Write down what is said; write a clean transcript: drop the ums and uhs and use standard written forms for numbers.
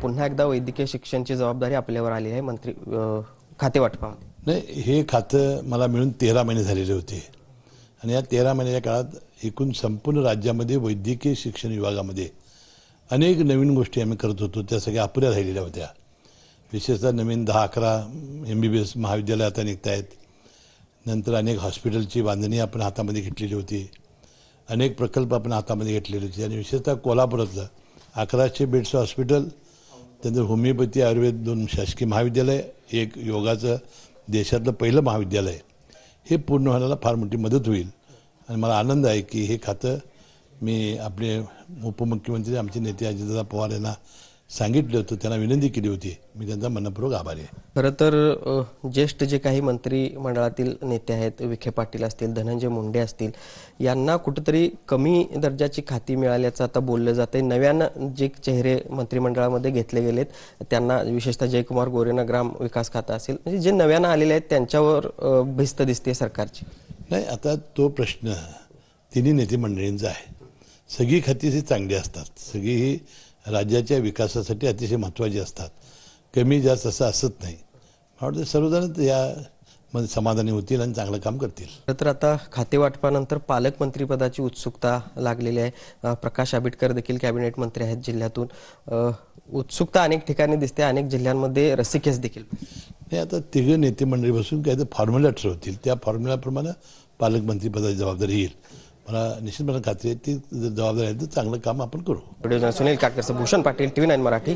पुन्हा एकदा वैद्यकीय शिक्षणाची जबाबदारी आपल्यावर आली आहे मंत्री खातेवाटपामध्ये। नाही, हे खातं मला मिळून 13 महिने झालेले होते आणि या 13 महिन्याच्या काळात एकूण संपूर्ण राज्यामध्ये वैद्यकीय शिक्षण विभागामध्ये अनेक नवीन गोष्टी आम्ही करत होतो, त्या सगळ्या अपुऱ्या राहिलेल्या होत्या। विशेषतः नवीन 10-11 MBBS महाविद्यालय आता निघत आहेत। नंतर अनेक हॉस्पिटलची बांधणी आपण हातामध्ये घेतलेली होती, अनेक प्रकल्प आपण हातामध्ये घेतलेले होते आणि विशेषतः कोल्हापुरातलं 1100 बेडचं हॉस्पिटल, त्यानंतर होमिओपॅथी आयुर्वेद 2 शासकीय महाविद्यालय, एक योगाचं देशातलं पहिलं महाविद्यालय, हे पूर्ण होण्याला फार मोठी मदत होईल। आणि मला आनंद आहे की हे खातं मी आपले उपमुख्यमंत्री आमचे नेते अजितदादा पवार यांना सांगितलं होतं, त्यांना विनंती केली होती, मी त्यांचा मनपूर्वक आभारी आहे। खरं तर ज्येष्ठ जे काही मंत्रिमंडळातील नेते आहेत, विखे पाटील असतील, धनंजय मुंडे असतील, यांना कुठेतरी कमी दर्जाची खाती मिळाल्याचं आता बोललं जाते। नव्यानं जे चेहरे मंत्रिमंडळामध्ये घेतले गेलेत त्यांना, विशेषतः जयकुमार गोरेंना ग्राम विकास खाता असेल, म्हणजे जे नव्यानं आलेले आहेत त्यांच्यावर भिस्त दिसते सरकारची। नाही, आता तो प्रश्न तिन्ही नेते मंडळींचा आहे। सगळी खाती ही चांगली असतात, सगळी ही राज्याच्या विकासासाठी अतिशय महत्त्वाची असतात, कमी जास्त असं असत नाही। मला वाटतं सर्वजण या समाधानी होतील आणि चांगलं काम करतील। तर आता खातेवाटपानंतर पालकमंत्रीपदाची उत्सुकता लागलेली आहे। प्रकाश आंबेडकर देखील कॅबिनेट मंत्री आहेत जिल्ह्यातून, उत्सुकता अनेक ठिकाणी दिसते, अनेक जिल्ह्यांमध्ये रस्सीखेच देखील। नाही, आता तिघं नेते मंडळी बसून काय तर फॉर्म्युला ठरवतील, त्या फॉर्म्युलाप्रमाणे पालकमंत्रीपदाची जबाबदारी येईल। मला निश्चितपणे खात्री आहे ती जबाबदारी आहे तर चांगलं काम आपण करू। सुनील काटकर, भूषण पाटील, TV9 मराठी।